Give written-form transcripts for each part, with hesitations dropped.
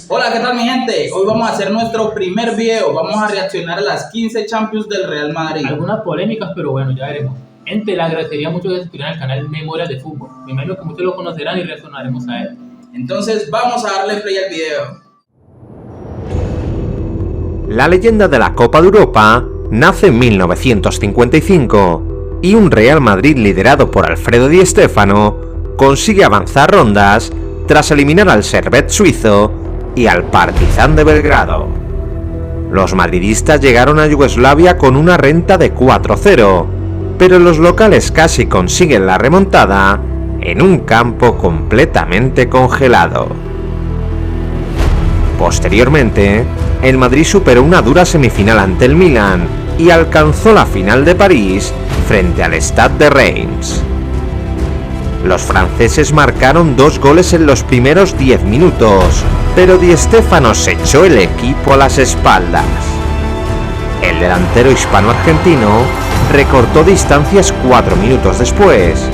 Hola, ¿qué tal mi gente? Hoy vamos a hacer nuestro primer video. Vamos a reaccionar a las 15 Champions del Real Madrid. Algunas polémicas, pero bueno, ya veremos. Gente, le agradecería mucho que se suscriban al canal Memorias de Fútbol. Me imagino que muchos lo conocerán y reaccionaremos a él. Entonces vamos a darle play al video. La leyenda de la Copa de Europa nace en 1955 y un Real Madrid liderado por Alfredo Di Stéfano consigue avanzar rondas tras eliminar al Servette suizo y al Partizan de Belgrado. Los madridistas llegaron a Yugoslavia con una renta de 4-0, pero los locales casi consiguen la remontada en un campo completamente congelado. Posteriormente, el Madrid superó una dura semifinal ante el Milan y alcanzó la final de París frente al Stade de Reims. Los franceses marcaron 2 goles en los primeros 10 minutos, pero Di Stéfano se echó el equipo a las espaldas. El delantero hispano-argentino recortó distancias 4 minutos después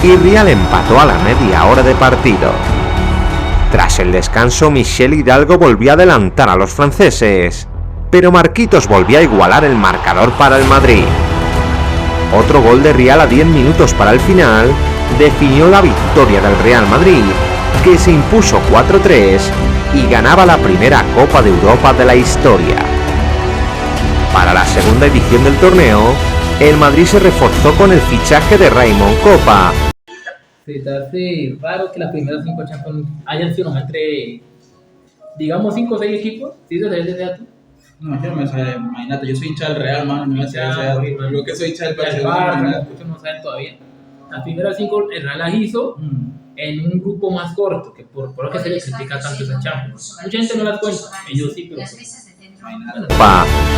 y Real empató a la media hora de partido. Tras el descanso, Michel Hidalgo volvió a adelantar a los franceses, pero Marquitos volvió a igualar el marcador para el Madrid. Otro gol de Real a 10 minutos para el final definió la victoria del Real Madrid, que se impuso 4-3 y ganaba la primera Copa de Europa de la historia. Para la segunda edición del torneo, el Madrid se reforzó con el fichaje de Raymond Kopa. Se te hace raro que las primeras 5 Champions hayan sido nomás entre, digamos, 5 o 6 equipos. ¿Sí te sabes ese dato? No, yo no me sé, imagínate, yo soy hincha del Real, man, no me sé ese dato. Yo que soy hincha del Barcelona. Muchos no saben todavía. Las primeras 5 el Real las hizo en un grupo más corto, que por lo que se le critica tanto esa Champions. Mucha gente no las cuenta, ellos sí, pero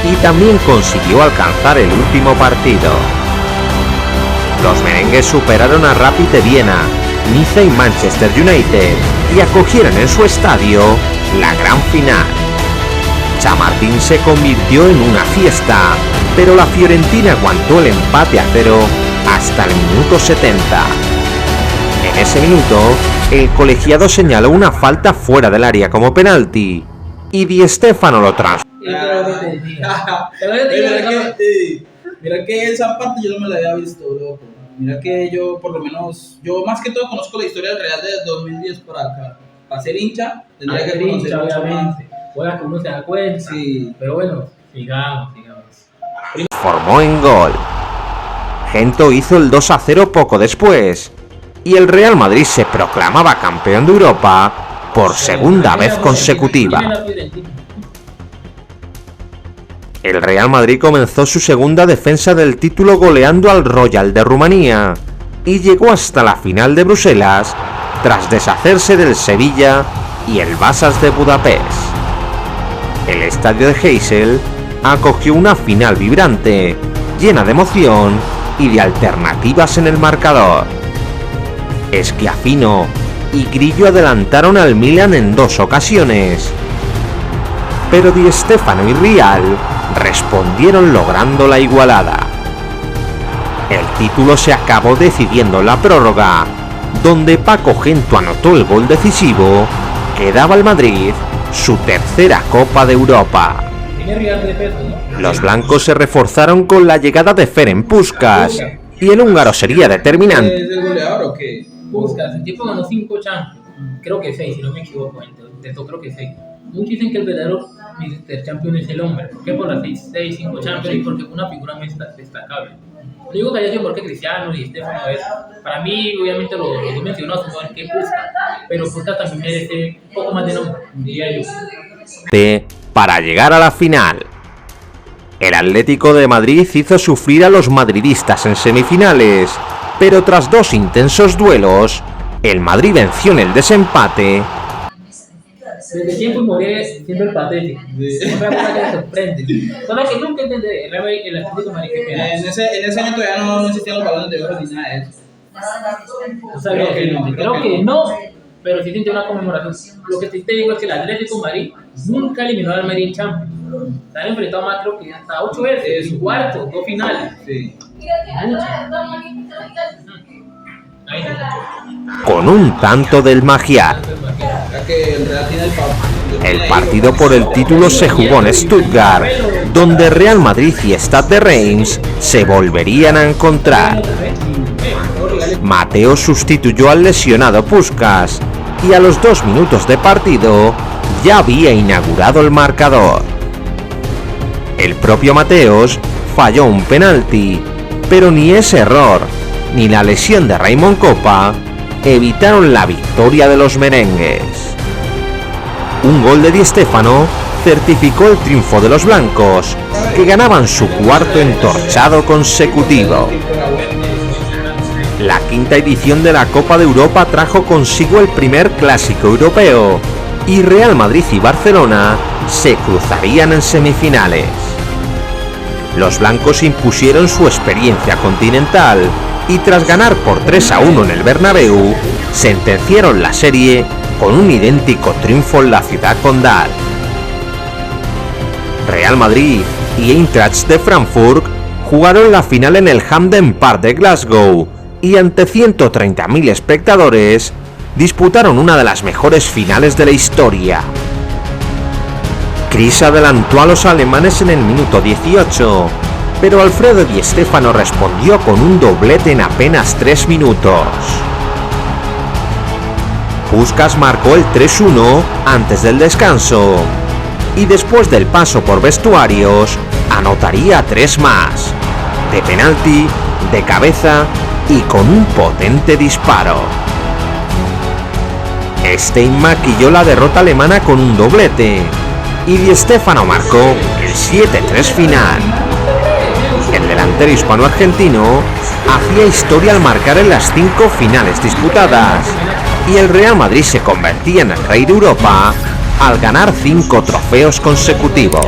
y también consiguió alcanzar el último partido. Los merengues superaron a Rapid de Viena, Niza y Manchester United y acogieron en su estadio la gran final. Chamartín se convirtió en una fiesta, pero la Fiorentina aguantó el empate a 0 hasta el minuto 70. En ese minuto, el colegiado señaló una falta fuera del área como penalti y Di Stéfano lo transformó. Mira que esa parte yo no me la había visto, loco. Mira que yo, por lo menos, yo más que todo conozco la historia del Real desde 2010 para acá. Para ser hincha, tendría que conocer obviamente. Pueda que uno se da cuenta. Sí. Pero bueno, sigamos. Formó en gol. Gento hizo el 2-0 poco después y el Real Madrid se proclamaba campeón de Europa por segunda vez consecutiva. El Real Madrid comenzó su segunda defensa del título goleando al Royal de Rumanía y llegó hasta la final de Bruselas tras deshacerse del Sevilla y el Vasas de Budapest. El estadio de Heysel acogió una final vibrante, llena de emoción y de alternativas en el marcador. Schiaffino y Grillo adelantaron al Milan en 2 ocasiones, pero Di Stéfano y Real respondieron logrando la igualada. El título se acabó decidiendo en la prórroga, donde Paco Gento anotó el gol decisivo que daba al Madrid su tercera Copa de Europa. Los blancos se reforzaron con la llegada de Ferenc Puskás y el húngaro sería determinante. ¿Es el goleador o qué? Puskás, el tipo ganó 5 Champions, creo que 6, si no me equivoco, creo que 6. Muchos dicen que el verdadero Mr. Champion es el hombre. ¿Por qué? Por las 5 Champions y porque es una figura muy destacable. No digo que haya sido porque Cristiano y Stéfano es. Para mí, obviamente, lo que mencionó es mejor que Puskás, pero Puskás también merece un poco más de nombre, diría yo. Para llegar a la final. El Atlético de Madrid hizo sufrir a los madridistas en semifinales, pero tras 2 intensos duelos, el Madrid venció en el desempate. Desde siempre moriré siendo el patético. Otra cosa que me sorprende. Solo que nunca entenderé el Atlético de Madrid que pena. En ese año todavía no existían los balones de oro ni nada de eso. O sea, creo que no, pero sí siente una conmemoración. Lo que te digo es que el Atlético de Madrid nunca eliminó al Madrid en Champions. Se han enfrentado más, creo que hasta 8 veces, en cuartos, 2 finales. Sí. Ahí no. con un tanto del Magiar. Ya que el Real tiene El partido por el título se jugó en Stuttgart, donde Real Madrid y Stade de Reims se volverían a encontrar. Mateo sustituyó al lesionado Puskás y a los 2 minutos de partido ya había inaugurado el marcador. El propio Mateos falló un penalti, pero ni ese error ni la lesión de Raymond Kopa evitaron la victoria de los merengues. Un gol de Di Stéfano certificó el triunfo de los blancos, que ganaban su cuarto entorchado consecutivo. La quinta edición de la Copa de Europa trajo consigo el primer clásico europeo, y Real Madrid y Barcelona se cruzarían en semifinales. Los blancos impusieron su experiencia continental y tras ganar por 3-1 en el Bernabéu, sentenciaron la serie con un idéntico triunfo en la ciudad condal. Real Madrid y Eintracht de Frankfurt jugaron la final en el Hampden Park de Glasgow y ante 130.000 espectadores disputaron una de las mejores finales de la historia. Chris adelantó a los alemanes en el minuto 18, pero Alfredo Di Stéfano respondió con un doblete en apenas 3 minutos. Puskás marcó el 3-1 antes del descanso y después del paso por vestuarios anotaría 3 más, de penalti, de cabeza y con un potente disparo. Stein maquilló la derrota alemana con un doblete y Di Stéfano marcó el 7-3 final. El delantero hispano-argentino hacía historia al marcar en las 5 finales disputadas y el Real Madrid se convertía en el rey de Europa al ganar 5 trofeos consecutivos.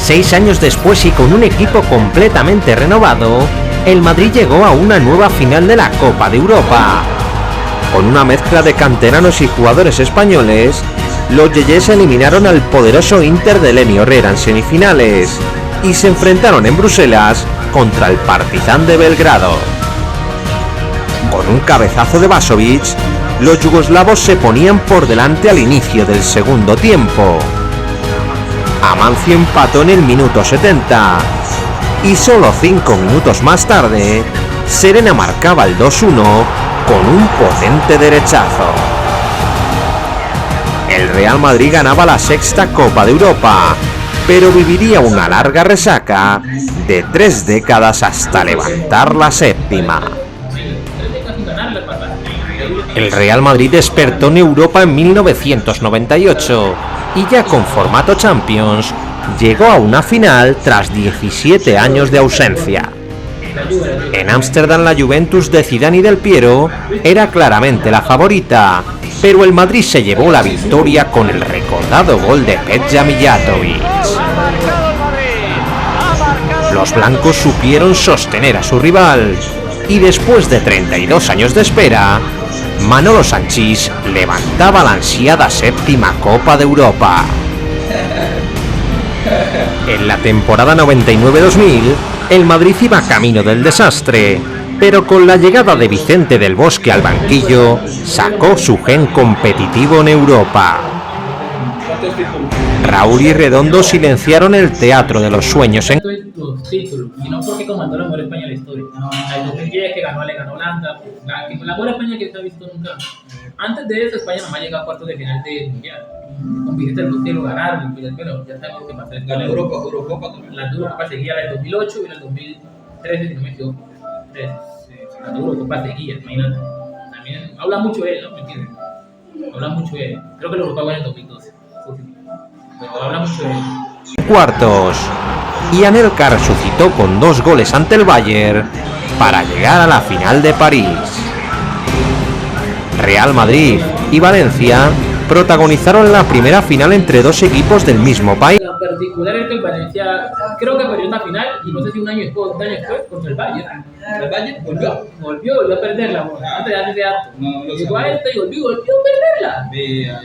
6 años después y con un equipo completamente renovado, el Madrid llegó a una nueva final de la Copa de Europa. Con una mezcla de canteranos y jugadores españoles, los yeyes eliminaron al poderoso Inter de Lenny Herrera en semifinales y se enfrentaron en Bruselas contra el Partizan de Belgrado. Con un cabezazo de Vasovic, los yugoslavos se ponían por delante al inicio del segundo tiempo. Amancio empató en el minuto 70 y solo 5 minutos más tarde, Serena marcaba el 2-1 con un potente derechazo. El Real Madrid ganaba la 6ª Copa de Europa, pero viviría una larga resaca de 3 décadas hasta levantar la 7ª. El Real Madrid despertó en Europa en 1998 y ya con formato Champions llegó a una final tras 17 años de ausencia. En Ámsterdam la Juventus de Zidane y Del Piero era claramente la favorita, pero el Madrid se llevó la victoria con el recordado gol de Peja Mijatovic. Los blancos supieron sostener a su rival y después de 32 años de espera, Manolo Sanchís levantaba la ansiada 7ª Copa de Europa. En la temporada 99-2000, el Madrid iba camino del desastre, pero con la llegada de Vicente del Bosque al banquillo, sacó su gen competitivo en Europa. Raúl y Redondo silenciaron el teatro de los sueños en los títulos, y no porque comandó la mejor España en la historia. El 2010 que ganó, le ganó Holanda, la mejor España que se ha visto nunca. Antes de eso, España nomás llegó a cuartos de final de mundial. Con Vicente del Bosque lo ganaron, pero ya sabemos qué pasa. La Eurocopa también. La Eurocopa seguía la del 2008 y la del 2013, si no me equivoco. La Eurocopa seguía, imagínate. También habla mucho de él, ¿no? ¿Me entiendes? Habla mucho de él. Creo que la Eurocopa fue en el 2012. Pero habla mucho de él. cuartos, y Anelka resucitó con 2 goles ante el Bayern para llegar a la final de París. Real Madrid y Valencia protagonizaron la primera final entre 2 equipos del mismo país. En particular es que el Valencia creo que perdió una final y no sé si un año después contra el Bayern. El Bayern Volvió a perderla, antes de hacer acto. Llegó a esta y volvió a perderla.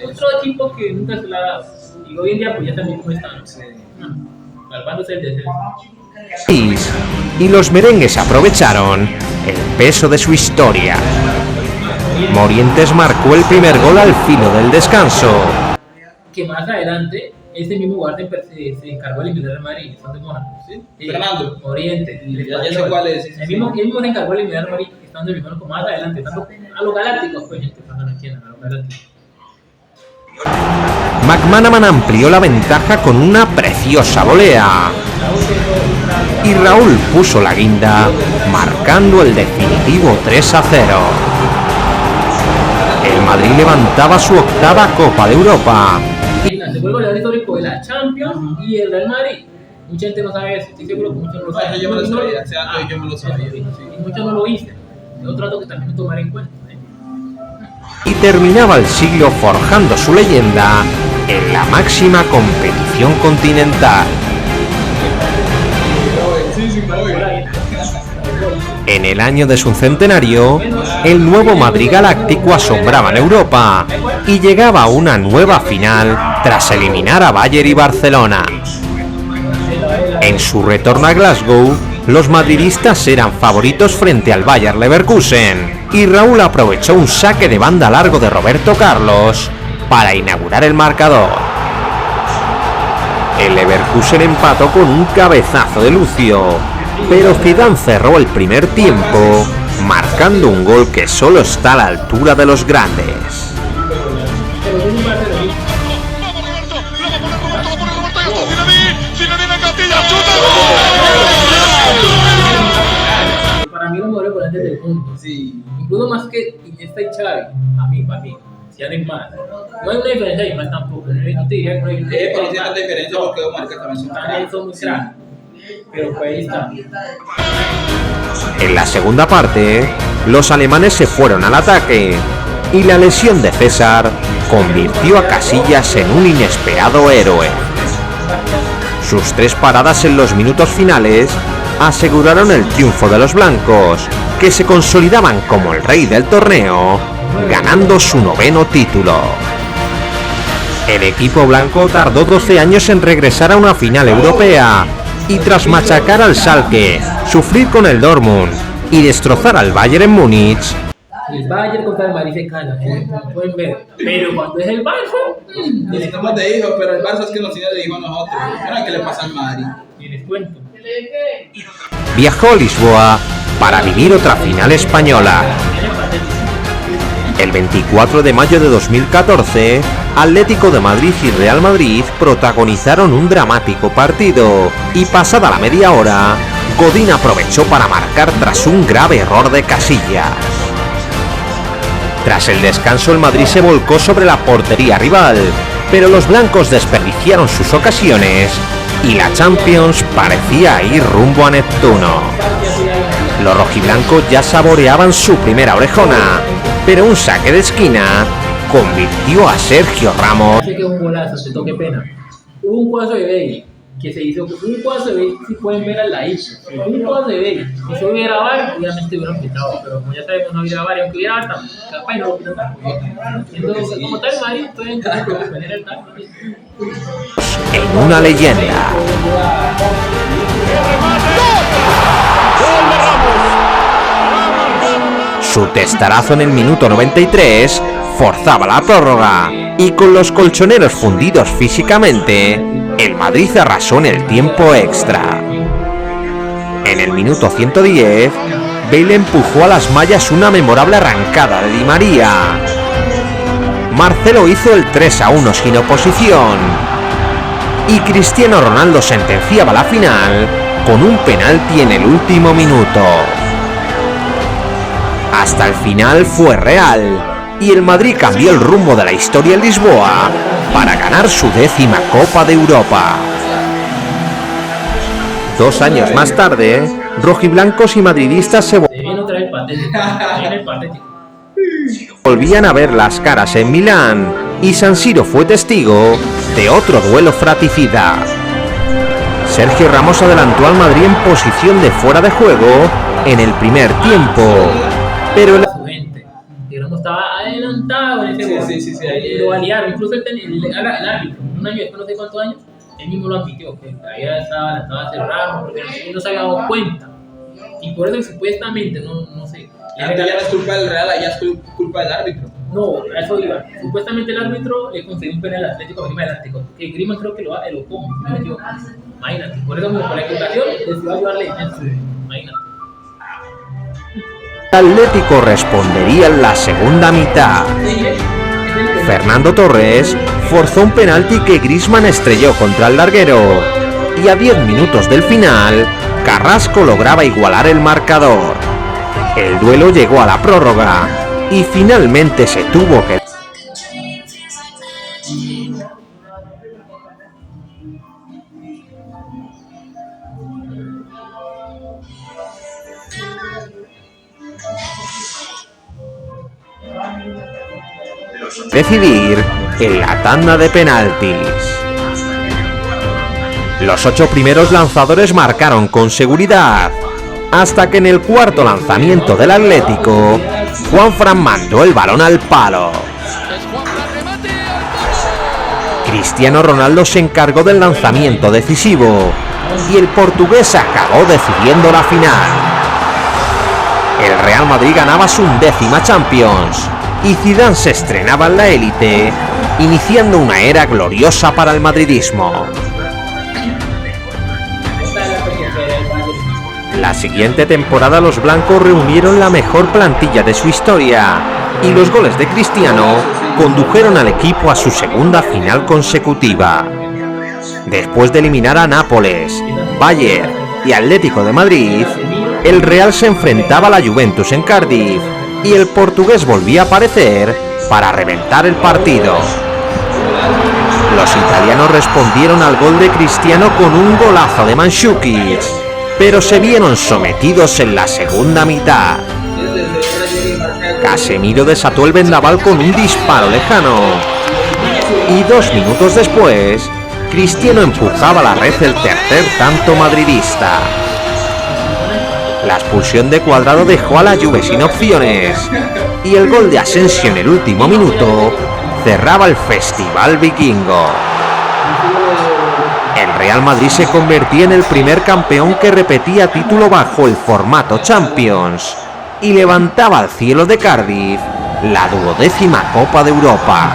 Otro equipo que nunca se la ha dado. Y hoy en día pues ya también como está, ¿no? Salvándose el descenso. y los merengues aprovecharon el peso de su historia. Morientes marcó el primer gol al filo del descanso. Que más adelante ese mismo guardia se encargó de eliminar al Madrid. ¿Dónde mojan? ¿Sí? Fernando. Oriente. Ya sé cuál es. El mismo se encargó de eliminar al Madrid, estando el primero más adelante, tanto a los galácticos, pues gente, para que no entiendan, a los galácticos. McManaman amplió la ventaja con una preciosa volea y Raúl puso la guinda, marcando el definitivo 3-0. El Madrid levantaba su octava Copa de Europa. Después el goleador histórico de la Champions y el Real Madrid. Mucha gente no sabe eso, estoy seguro que muchos no lo saben. Yo me lo sabía, ese dato yo me lo sabía. Y muchos no lo dicen. Es otro dato que también hay que tomar en cuenta. Y terminaba el siglo forjando su leyenda en la máxima competición continental. En el año de su centenario, el nuevo Madrid Galáctico asombraba en Europa y llegaba a una nueva final tras eliminar a Bayern y Barcelona. En su retorno a Glasgow, los madridistas eran favoritos frente al Bayer Leverkusen y Raúl aprovechó un saque de banda largo de Roberto Carlos para inaugurar el marcador. El Leverkusen empató con un cabezazo de Lucio, pero Zidane cerró el primer tiempo marcando un gol que solo está a la altura de los grandes. Para mí los mejores volantes del mundo. Sí. Incluso más que Iniesta y Xavi. Para mí. Si hay más. No hay una diferencia de más tampoco. No te diría que no hay Pero sí hay tanta diferencia porque dos marcas también son muy cracks. Pero pues ahí está. En la segunda parte, los alemanes se fueron al ataque y la lesión de César convirtió a Casillas en un inesperado héroe. Sus 3 paradas en los minutos finales aseguraron el triunfo de los blancos, que se consolidaban como el rey del torneo, ganando su 9º título. El equipo blanco tardó 12 años en regresar a una final europea y tras machacar al Schalke, sufrir con el Dortmund y destrozar al Bayern en Múnich. El Bayern contra el Madrid se cala, como pueden ver. Pero cuando es el Barça, necesitamos de hijos, pero el Barça es que nos tiene de hijos a nosotros. Mira qué le pasa al Madrid. y les cuento. Viajó a Lisboa para vivir otra final española. El 24 de mayo de 2014, Atlético de Madrid y Real Madrid protagonizaron un dramático partido y pasada la media hora, Godín aprovechó para marcar tras un grave error de Casillas. Tras el descanso, el Madrid se volcó sobre la portería rival, pero los blancos desperdiciaron sus ocasiones y la Champions parecía ir rumbo a Neptuno. Los rojiblancos ya saboreaban su primera orejona, pero un saque de esquina convirtió a Sergio Ramos. Hace que un golazo, te toque pena. Hubo un cuadro de Bale que se hizo, un cuadro de Bale, si pueden ver al ladito, un cuadro de Bale. Si se hubiera VAR, obviamente hubieran pitado, pero como ya sabemos, no hubiera VAR, y aunque hubiera VAR, capaz no lo pitan tan. Entonces, como tal, Madrid, estoy en casa de tener el tal. En una leyenda. Su testarazo en el minuto 93 forzaba la prórroga y con los colchoneros fundidos físicamente, el Madrid arrasó en el tiempo extra. En el minuto 110, Bale empujó a las mallas una memorable arrancada de Di María. Marcelo hizo el 3-1 sin oposición y Cristiano Ronaldo sentenciaba la final con un penalti en el último minuto. Hasta el final fue real y el Madrid cambió el rumbo de la historia en Lisboa para ganar su 10ª Copa de Europa. 2 años más tarde, rojiblancos y madridistas se volvían a ver las caras en Milán y San Siro fue testigo de otro duelo fratricida. Sergio Ramos adelantó al Madrid en posición de fuera de juego en el primer tiempo, pero Ramos estaba adelantado en ese gol. Sí. Lo aliaron, incluso el árbitro, un año después, no sé cuántos años, él mismo lo admitió, que la estaba cerrada porque él no se había dado cuenta. Y por eso supuestamente, no sé. Ya no es culpa del Real, ya es culpa del árbitro. No, a eso iba. Supuestamente el árbitro le concedió un penal al Atlético encima del Atlético. Que Griezmann creo que lo come, si no me equivoco. Imagínate. Por eso, por la equivocación, decidió ayudarle. Imagínate. Atlético respondería en la segunda mitad. Fernando Torres forzó un penalti que Griezmann estrelló contra el larguero y a 10 minutos del final, Carrasco lograba igualar el marcador. El duelo llegó a la prórroga y finalmente se tuvo que decidir en la tanda de penaltis. Los 8 primeros lanzadores marcaron con seguridad, hasta que en el cuarto lanzamiento del Atlético, Juanfran mandó el balón al palo. Cristiano Ronaldo se encargó del lanzamiento decisivo y el portugués acabó decidiendo la final. El Real Madrid ganaba su 10ª Champions y Zidane se estrenaba en la élite, iniciando una era gloriosa para el madridismo. La siguiente temporada los blancos reunieron la mejor plantilla de su historia y los goles de Cristiano condujeron al equipo a su segunda final consecutiva. Después de eliminar a Nápoles, Bayern y Atlético de Madrid, el Real se enfrentaba a la Juventus en Cardiff y el portugués volvía a aparecer para reventar el partido. Los italianos respondieron al gol de Cristiano con un golazo de Mandzukic, pero se vieron sometidos en la segunda mitad. Casemiro desató el vendaval con un disparo lejano y 2 minutos después, Cristiano empujaba a la red el tercer tanto madridista. La expulsión de Cuadrado dejó a la Juve sin opciones y el gol de Asensio en el último minuto cerraba el festival vikingo. El Real Madrid se convertía en el primer campeón que repetía título bajo el formato Champions y levantaba al cielo de Cardiff la 12ª Copa de Europa.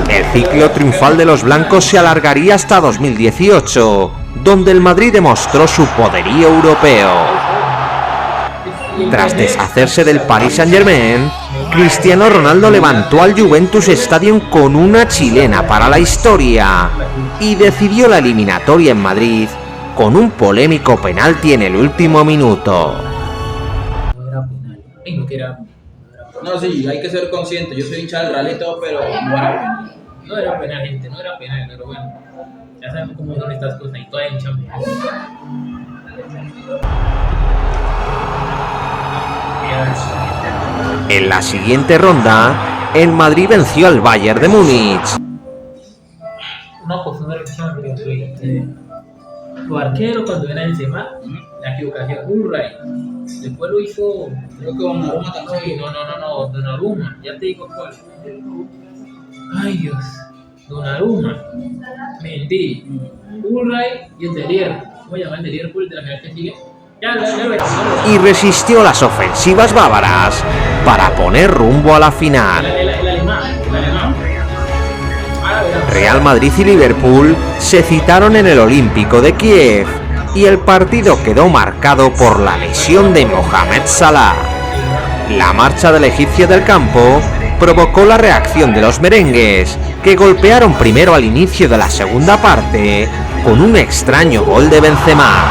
El ciclo triunfal de los blancos se alargaría hasta 2018, donde el Madrid demostró su poderío europeo. Tras deshacerse del Paris Saint-Germain, Cristiano Ronaldo levantó al Juventus Stadium con una chilena para la historia y decidió la eliminatoria en Madrid con un polémico penalti en el último minuto. No, sí, hay que ser consciente. Yo soy hincha del Real y todo, pero no era penal. No era penal, gente, no era penal, pero bueno, ya sabemos cómo son estas cosas y todavía en Champions. En la siguiente ronda, el Madrid venció al Bayern de Múnich. Una costumbre en Champions, su arquero cuando era Benzema, la equivocación, Urray. Después lo hizo, creo que Donnarumma también. No, Donnarumma, ya te digo cuál. Ay Dios, Donnarumma, Mendy, Urray y el Delier. ¿Cómo llama el Delier de la final que sigue? Y resistió las ofensivas bávaras para poner rumbo a la final. Real Madrid y Liverpool se citaron en el Olímpico de Kiev y el partido quedó marcado por la lesión de Mohamed Salah. La marcha del egipcio del campo provocó la reacción de los merengues, que golpearon primero al inicio de la segunda parte con un extraño gol de Benzema.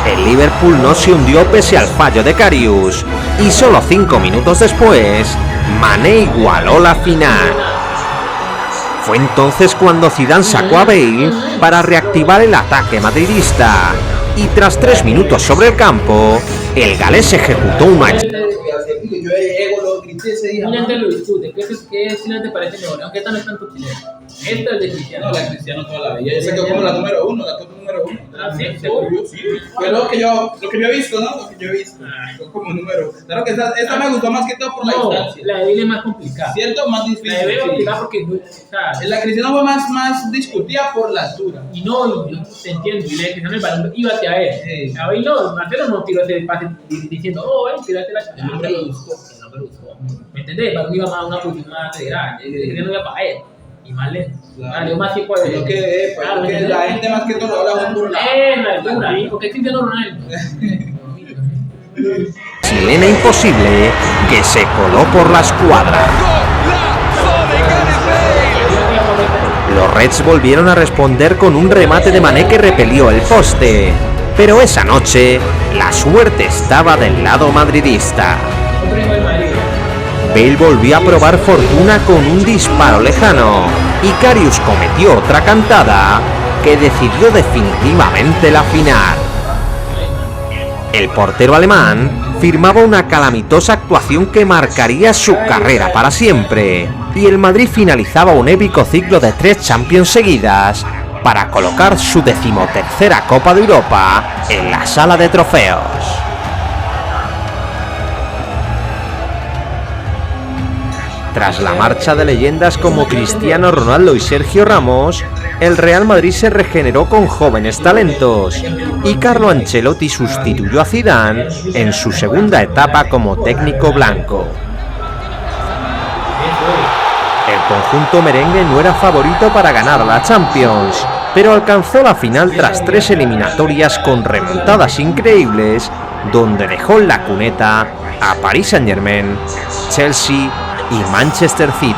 El Liverpool no se hundió pese al fallo de Karius y solo 5 minutos después, Mané igualó la final. Fue entonces cuando Zidane sacó a Bale para reactivar el ataque madridista y tras 3 minutos sobre el campo, el galés ejecutó una... Mucha gente lo discute, ¿qué final te parece mejor? Aunque esta no es tanto chileno. Esta es de Cristiano. No, la de Cristiano toda la vida. Yo sé que como la número 1, la top número 1. Ah, sí, Sí. Fue lo que yo he visto, ¿no? Lo que yo he visto. Fue como número. Claro que esta me gustó más que todo por la No, distancia. la de Bale es más complicada. Cierto, más difícil. La de Bale es Sí. complicada porque, o sea, La Cristiano fue más discutida por la altura. y no, yo te entiendo, y la de Cristiano el balón iba hacia él. Sí. A Bale no, Marcelo no tiró ese pase diciendo, tírate la El hombre lo buscó. El hombre lo buscó. ¿Me entendés? El balón iba más a una posición más lateral, el de Cristiano iba para él. Y más lento. Claro. Le dio más tiempo de. Lo que, Claro, porque ¿me la entendés? gente más que todo lo habla por la. La altura, porque Cristiano Ronaldo. Chilena imposible que se coló por la escuadra. Los Reds volvieron a responder con un remate de Mané que repelió el poste. Pero esa noche, la suerte estaba del lado madridista. Otro hijo del Madrid. Bale volvió a probar fortuna con un disparo lejano y Karius cometió otra cantada que decidió definitivamente la final. El portero alemán firmaba una calamitosa actuación que marcaría su carrera para siempre, y el Madrid finalizaba un épico ciclo de 3 Champions seguidas para colocar su 13ª Copa de Europa en la sala de trofeos. Tras la marcha de leyendas como Cristiano Ronaldo y Sergio Ramos, el Real Madrid se regeneró con jóvenes talentos y Carlo Ancelotti sustituyó a Zidane en su segunda etapa como técnico blanco. El conjunto merengue no era favorito para ganar la Champions, pero alcanzó la final tras 3 eliminatorias con remontadas increíbles, donde dejó en la cuneta a Paris Saint-Germain, Chelsea y Manchester City.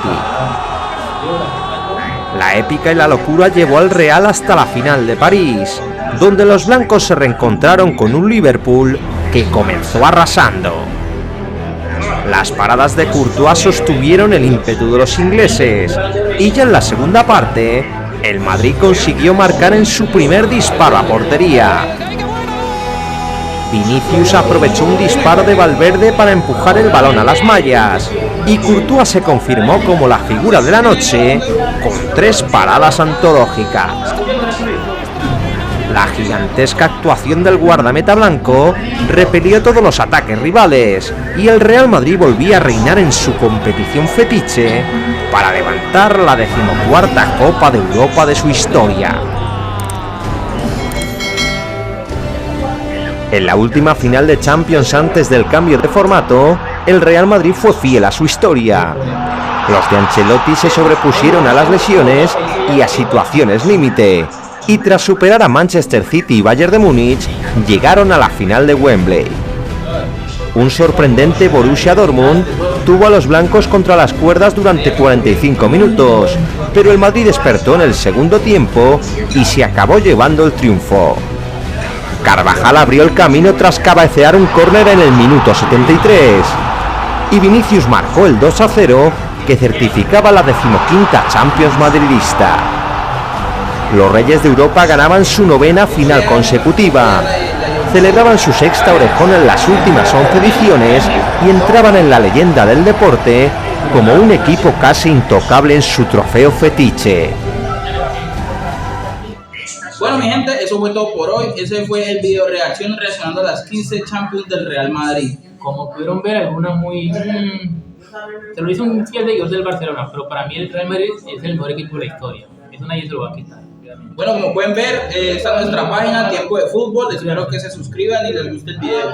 La épica y la locura llevó al Real hasta la final de París, donde los blancos se reencontraron con un Liverpool que comenzó arrasando. Las paradas de Courtois sostuvieron el ímpetu de los ingleses, y ya en la segunda parte, el Madrid consiguió marcar en su primer disparo a portería. Vinicius aprovechó un disparo de Valverde para empujar el balón a las mallas, y Courtois se confirmó como la figura de la noche con 3 paradas antológicas. La gigantesca actuación del guardameta blanco repelió todos los ataques rivales, y el Real Madrid volvía a reinar en su competición fetiche para levantar la 14ª Copa de Europa de su historia. En la última final de Champions antes del cambio de formato, el Real Madrid fue fiel a su historia. Los de Ancelotti se sobrepusieron a las lesiones y a situaciones límite, y tras superar a Manchester City y Bayern de Múnich, llegaron a la final de Wembley. Un sorprendente Borussia Dortmund tuvo a los blancos contra las cuerdas durante 45 minutos, pero el Madrid despertó en el segundo tiempo y se acabó llevando el triunfo. Carvajal abrió el camino tras cabecear un córner en el minuto 73, y Vinicius marcó el 2-0 que certificaba la 15ª Champions madridista. Los Reyes de Europa ganaban su 9ª final consecutiva, celebraban su 6ª orejón en las últimas 11 ediciones y entraban en la leyenda del deporte como un equipo casi intocable en su trofeo fetiche. Bueno, mi gente, eso fue todo por hoy. Ese fue el video reaccionando a las 15 Champions del Real Madrid. Como pudieron ver, algunas muy. Se lo hizo un fiel seguidor del Barcelona, pero para mí el Real Madrid es el mejor equipo de la historia. Eso nadie se lo va a quitar. Bueno, como pueden ver, está nuestra página Tiempo de Fútbol. Espero que se suscriban y les guste el video.